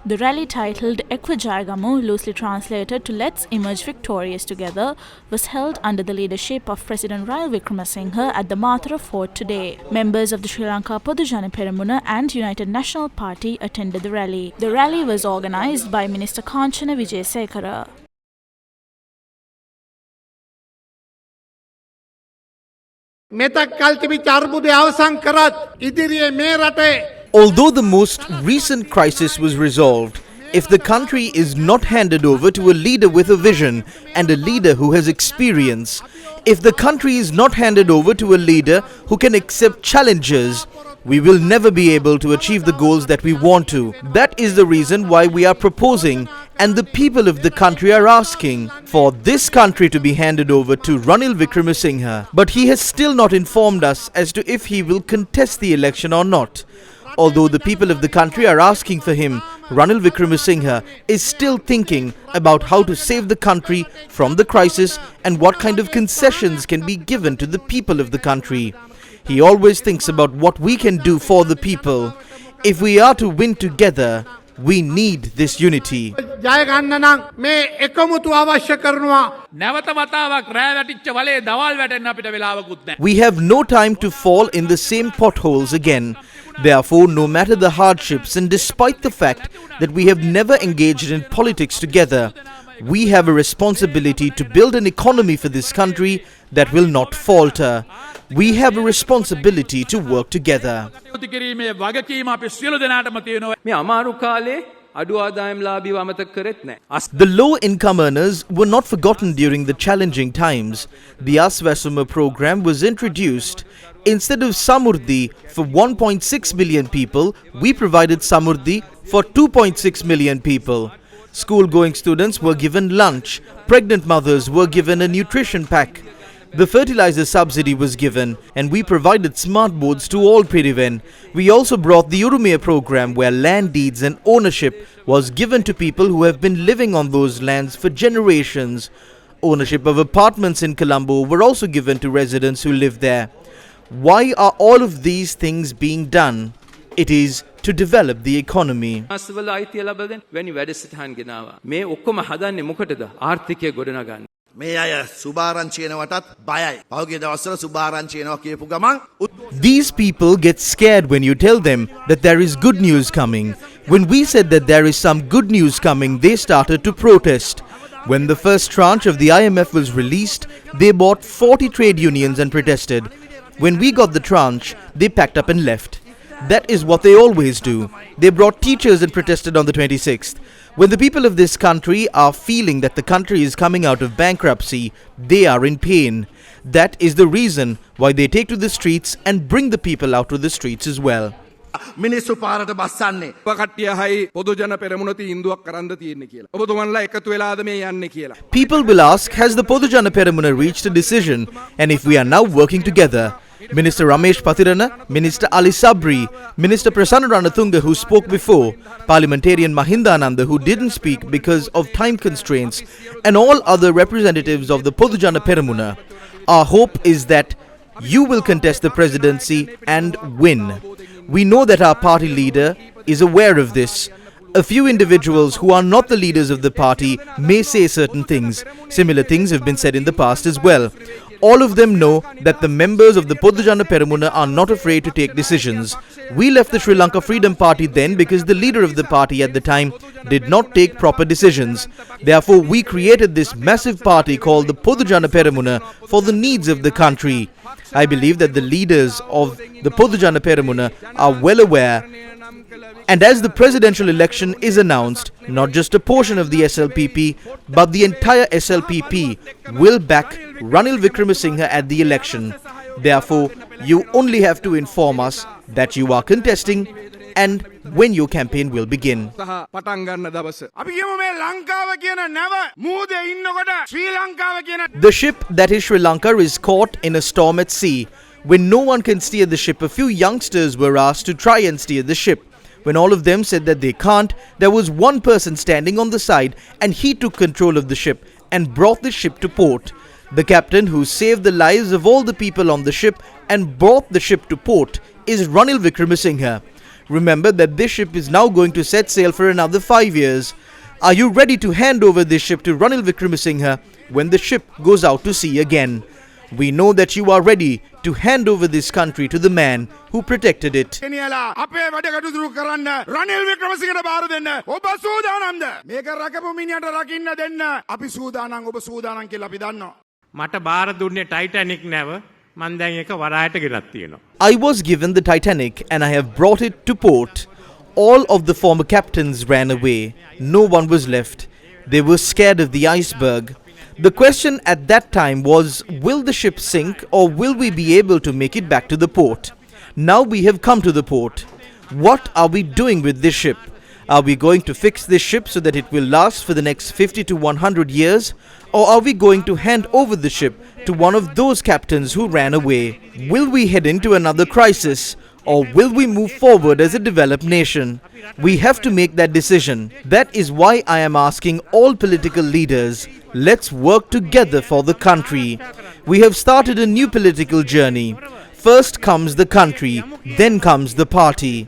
The rally, titled Ekvajayagamu, loosely translated to Let's Emerge Victorious Together, was held under the leadership of President Ranil Wickremesinghe at the Mathura Fort today. Members of the Sri Lanka Podujana Peramuna and United National Party attended the rally. The rally was organised by Minister Kanchana Wijesekara. Although the most recent crisis was resolved, if the country is not handed over to a leader with a vision and a leader who has experience, if the country is not handed over to a leader who can accept challenges, we will never be able to achieve the goals that we want to. That is the reason why we are proposing, and the people of the country are asking, for this country to be handed over to Ranil Wickremesinghe. But he has still not informed us as to if he will contest the election or not. Although the people of the country are asking for him, Ranil Wickremesinghe is still thinking about how to save the country from the crisis and what kind of concessions can be given to the people of the country. He always thinks about what we can do for the people. If we are to win together, we need this unity. We have no time to fall in the same potholes again. Therefore, no matter the hardships and despite the fact that we have never engaged in politics together, we have a responsibility to build an economy for this country that will not falter. We have a responsibility to work together. The low-income earners were not forgotten during the challenging times. The Aswasuma program was introduced. Instead of Samurdhi for 1.6 million people, we provided Samurdhi for 2.6 million people. School-going students were given lunch. Pregnant mothers were given a nutrition pack. The fertilizer subsidy was given, and we provided smart boards to all Piriven. We also brought the Urumia program, where land deeds and ownership was given to people who have been living on those lands for generations. Ownership of apartments in Colombo were also given to residents who live there. Why are all of these things being done? It is to develop the economy. These people get scared when you tell them that there is good news coming. When we said that there is some good news coming, they started to protest. When the first tranche of the IMF was released, they bought 40 trade unions and protested. When we got the tranche, they packed up and left. That is what they always do. They brought teachers and protested on the 26th. When the people of this country are feeling that the country is coming out of bankruptcy, they are in pain. That is the reason why they take to the streets and bring the people out to the streets as well. People will ask, has the Podujana Peramuna reached a decision? And if we are now working together, Minister Ramesh Pathirana, Minister Ali Sabri, Minister Prasanna Ranatunga, who spoke before, Parliamentarian Mahindananda, who didn't speak because of time constraints, and all other representatives of the Podujana Peramuna, our hope is that you will contest the presidency and win. We know that our party leader is aware of this. A few individuals who are not the leaders of the party may say certain things. Similar things have been said in the past as well. All of them know that the members of the Podujana Peramuna are not afraid to take decisions. We left the Sri Lanka Freedom Party then because the leader of the party at the time did not take proper decisions. Therefore, we created this massive party called the Podujana Peramuna for the needs of the country. I believe that the leaders of the Podujana Peramuna are well aware. And as the presidential election is announced, not just a portion of the SLPP, but the entire SLPP will back Ranil Wickremesinghe at the election. Therefore, you only have to inform us that you are contesting and when your campaign will begin. The ship that is Sri Lanka is caught in a storm at sea. When no one can steer the ship, a few youngsters were asked to try and steer the ship. When all of them said that they can't, there was one person standing on the side and he took control of the ship and brought the ship to port. The captain who saved the lives of all the people on the ship and brought the ship to port is Ranil Wickremesinghe. Remember that this ship is now going to set sail for another 5 years. Are you ready to hand over this ship to Ranil Wickremesinghe when the ship goes out to sea again? We know that you are ready to hand over this country to the man who protected it. මට බාර දුන්නේ Titanic නැව මන් දැන් එක වරායට ගෙනත් තියෙනවා. I was given the Titanic and I have brought it to port. All of the former captains ran away. No one was left. They were scared of the iceberg. The question at that time was, will the ship sink or will we be able to make it back to the port? Now we have come to the port. What are we doing with this ship? Are we going to fix this ship so that it will last for the next 50 to 100 years? Or are we going to hand over the ship to one of those captains who ran away? Will we head into another crisis? Or will we move forward as a developed nation? We have to make that decision. That is why I am asking all political leaders, let's work together for the country. We have started a new political journey. First comes the country, then comes the party.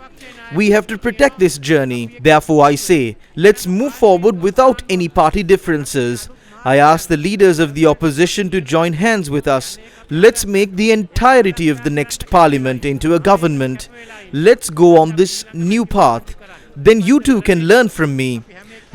We have to protect this journey. Therefore I say, let's move forward without any party differences. I ask the leaders of the opposition to join hands with us. Let's make the entirety of the next parliament into a government. Let's go on this new path. Then you too can learn from me.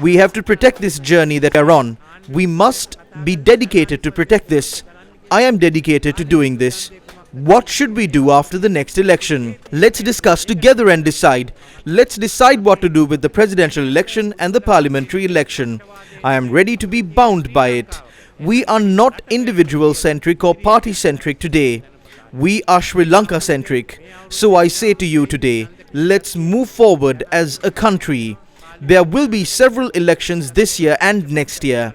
We have to protect this journey that we are on. We must be dedicated to protect this. I am dedicated to doing this. What should we do after the next election? Let's discuss together and decide. Let's decide what to do with the presidential election and the parliamentary election. I am ready to be bound by it. We are not individual-centric or party-centric today. We are Sri Lanka-centric. So I say to you today, let's move forward as a country. There will be several elections this year and next year.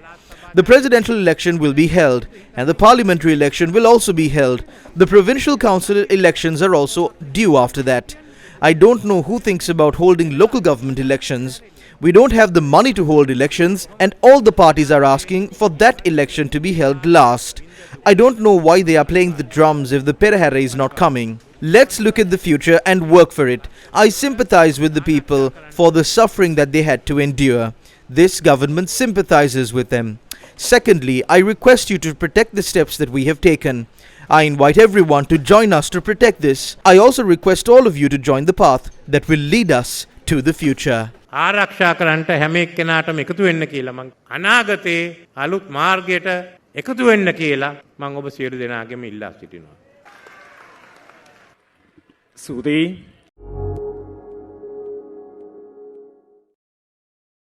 The presidential election will be held and the parliamentary election will also be held. The provincial council elections are also due after that. I don't know who thinks about holding local government elections. We don't have the money to hold elections and all the parties are asking for that election to be held last. I don't know why they are playing the drums if the Perahera is not coming. Let's look at the future and work for it. I sympathize with the people for the suffering that they had to endure. This government sympathizes with them. Secondly, I request you to protect the steps that we have taken. I invite everyone to join us to protect this. I also request all of you to join the path that will lead us to the future. ආරක්ෂා කරන්නට හැම එක්කෙනාටම එකතු වෙන්න කියලා මං අනාගතේ අලුත් මාර්ගයට එකතු වෙන්න කියලා මං ඔබ සියලු දෙනාගෙම ඉල්ලා සිටිනවා. සුදී